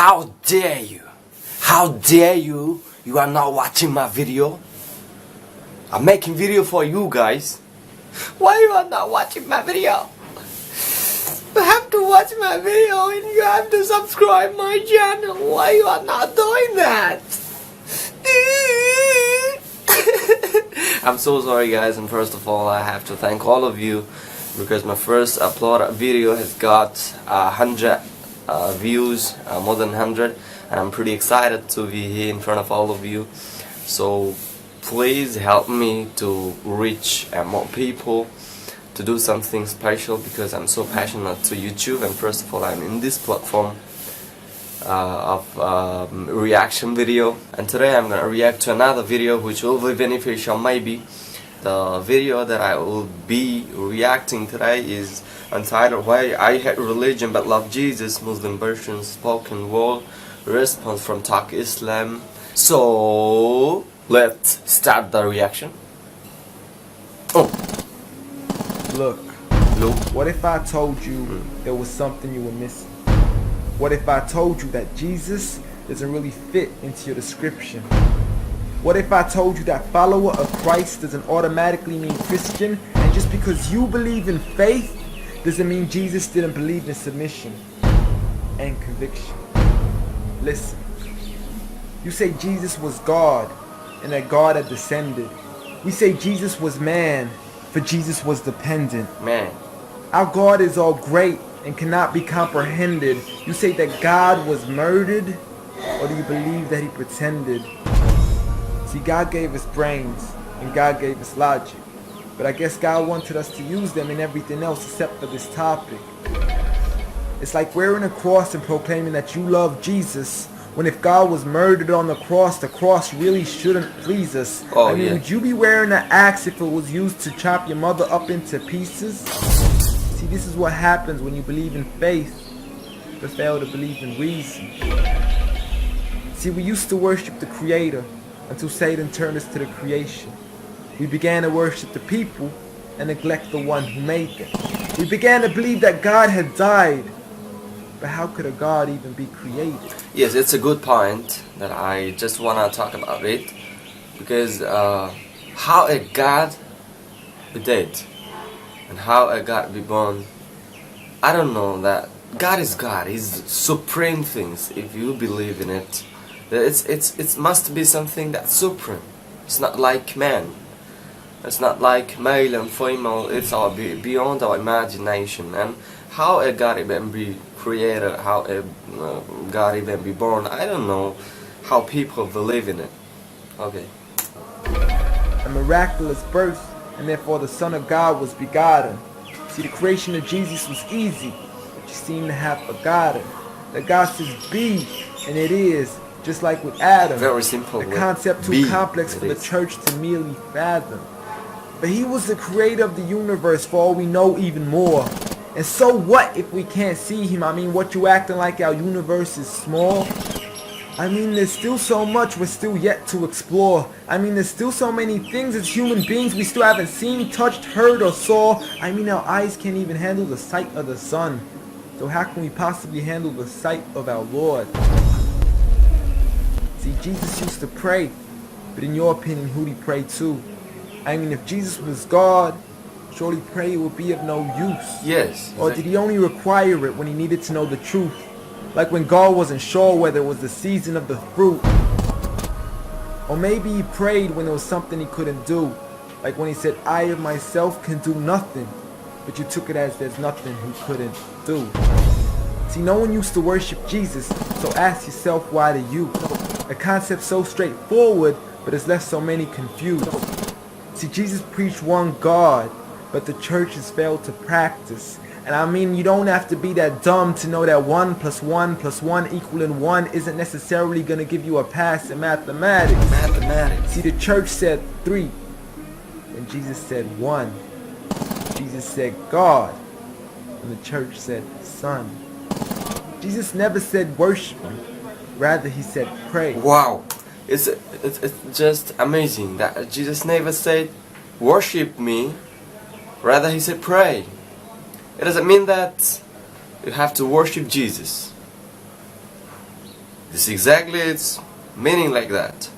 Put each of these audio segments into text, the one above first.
How dare you? How dare you? You are not watching my video. I'm making video for you guys. Why you are not watching my video? You have to watch my video and you have to subscribe my channel. Why you are not doing that? I'm so sorry guys, and first of all I have to thank all of you because my first upload video has got 100 views, more than 100, and I'm pretty excited to be here in front of all of you. So please help me to reach more people, to do something special, because I'm so passionate to YouTube, and first of all I'm in this platform of reaction video, and today I'm gonna react to another video which will be beneficial maybe. The video that I will be reacting today is entitled Why I Hate Religion But Love Jesus, Muslim version spoken word response from Atheistᴴᴰ. So let's start the reaction. Look, what if I told you there was something you were missing? What if I told you that Jesus doesn't really fit into your description? What if I told you that follower of Christ doesn't automatically mean Christian, and just because you believe in faith doesn't mean Jesus didn't believe in submission and conviction? Listen, you say Jesus was God and that God had descended. We say Jesus was man, for Jesus was dependent. Man, our God is all great and cannot be comprehended. You say that God was murdered, or do you believe that he pretended? See, God gave us brains and God gave us logic, but I guess God wanted us to use them in everything else except for this topic. It's like wearing a cross and proclaiming that you love Jesus, when if God was murdered on the cross really shouldn't please us. I mean, would you be wearing an axe if it was used to chop your mother up into pieces? See, this is what happens when you believe in faith but fail to believe in reason. See, we used to worship the Creator until Satan turned us to the creation. We began to worship the people and neglect the one who made them. We began to believe that God had died, but how could a God even be created? yes, it's a good point that I just wanna talk about it, because how a God be dead and how a God be born, I don't know. That God is God, He's supreme things. If you believe in it, it must be something that's supreme. It's not like man. It's not like male and female. It's all beyond our imagination. And how a God even be created, how a God even be born, I don't know how people believe in it. Okay. A miraculous birth, and therefore the Son of God was begotten. See, the creation of Jesus was easy, but you seem to have forgotten that God says be, and it is, just like with Adam. Very simple. The concept too complex for the church to merely fathom. But he was the creator of the universe, for all we know, even more. And so what if we can't see him? I mean, what you acting like our universe is small? I mean, there's still so much we're still yet to explore. I mean, there's still so many things as human beings we still haven't seen, touched, heard, or saw. I mean, our eyes can't even handle the sight of the sun. So how can we possibly handle the sight of our Lord? See, Jesus used to pray, but in your opinion, who'd he pray to? I mean, if Jesus was God, surely prayer would be of no use. Yes. Or did he only require it when he needed to know the truth? Like when God wasn't sure whether it was the season of the fruit. Or maybe he prayed when there was something he couldn't do. Like when he said, I of myself can do nothing. But you took it as there's nothing he couldn't do. See, no one used to worship Jesus, so ask yourself, why do you? A concept so straightforward, but it's left so many confused. See, Jesus preached one God, but the church has failed to practice. And I mean, you don't have to be that dumb to know that 1 + 1 + 1 equaling 1 isn't necessarily going to give you a pass in mathematics. See, the church said 3, and Jesus said 1. Jesus said God, and the church said Son. Jesus never said worship him, rather he said pray. Wow, it's just amazing that Jesus never said worship me, rather he said pray. It doesn't mean that you have to worship Jesus. This exactly its meaning like that.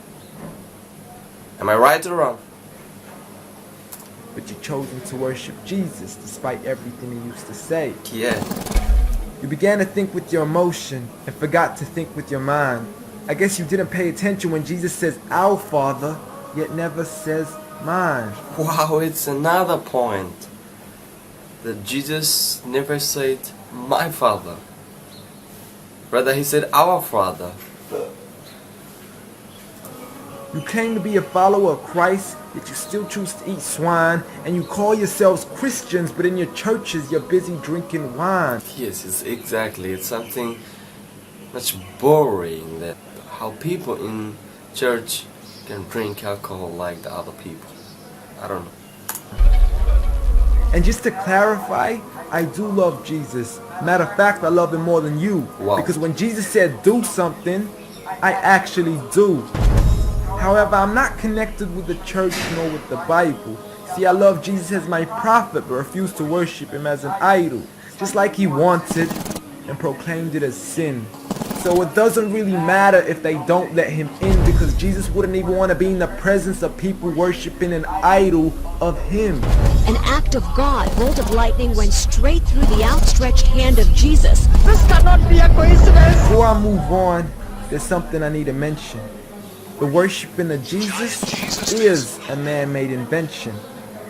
Am I right or wrong? But you've chosen to worship Jesus despite everything he used to say. Yeah. You began to think with your emotion and forgot to think with your mind. I guess you didn't pay attention when Jesus says our Father, yet never says mine. Wow, it's another point. That Jesus never said my Father. Rather he said our Father. You claim to be a follower of Christ, yet you still choose to eat swine, and you call yourselves Christians, but in your churches you're busy drinking wine. Yes, it's exactly. It's something much boring that how people in church can drink alcohol like the other people. I don't know. And just to clarify, I do love Jesus. Matter of fact, I love him more than you. Wow. Because when Jesus said do something, I actually do. However, I'm not connected with the church nor with the Bible. See, I love Jesus as my prophet, but refuse to worship him as an idol, just like he wanted and proclaimed it as sin. So it doesn't really matter if they don't let him in, because Jesus wouldn't even want to be in the presence of people worshiping an idol of him. An act of God, bolt of lightning went straight through the outstretched hand of Jesus. This cannot be a coincidence. Before I move on, there's something I need to mention. The worshiping of Jesus is a man-made invention.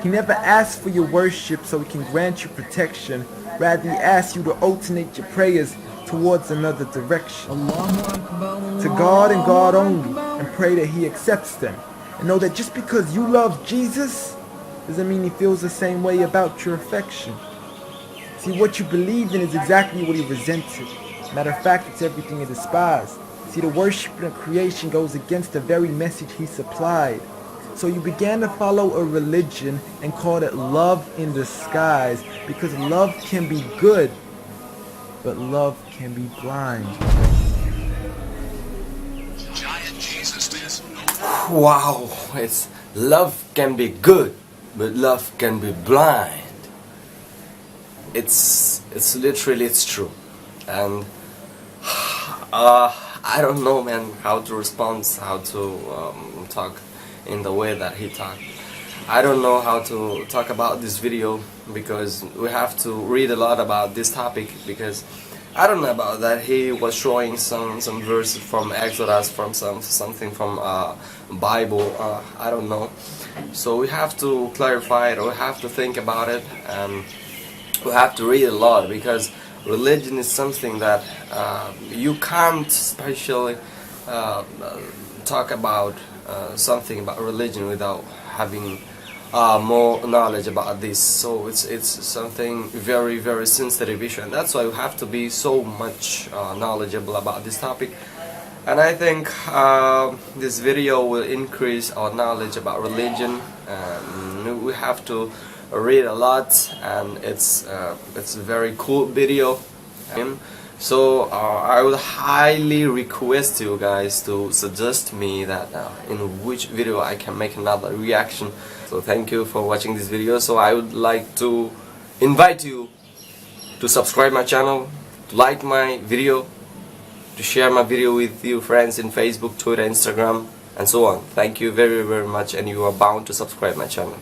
He never asked for your worship so he can grant you protection. Rather, he asks you to alternate your prayers towards another direction. To God and God only, and pray that he accepts them. And know that just because you love Jesus doesn't mean he feels the same way about your affection. See, what you believe in is exactly what he resented. Matter of fact, it's everything he despised. See, the worshiping of creation goes against the very message he supplied. So you began to follow a religion and called it love in disguise, because love can be good, but love can be blind. Wow, it's love can be good, but love can be blind. It's literally, it's true. And I don't know, man, how to respond, how to talk in the way that he talked. I don't know how to talk about this video, because we have to read a lot about this topic, because I don't know about that. He was showing some verses from Exodus, from something from Bible. I don't know. So we have to clarify it, or we have to think about it, and we have to read a lot, because religion is something that you can't especially talk about something about religion without having more knowledge about this. So it's something very, very sensitive issue, and that's why we have to be so much knowledgeable about this topic. And I think this video will increase our knowledge about religion. We have to read a lot, and it's a very cool video. So I would highly request you guys to suggest me that in which video I can make another reaction. So thank you for watching this video. So I would like to invite you to subscribe my channel, to like my video, to share my video with your friends in Facebook, Twitter, Instagram, and so on. Thank you very, very much, and you are bound to subscribe my channel.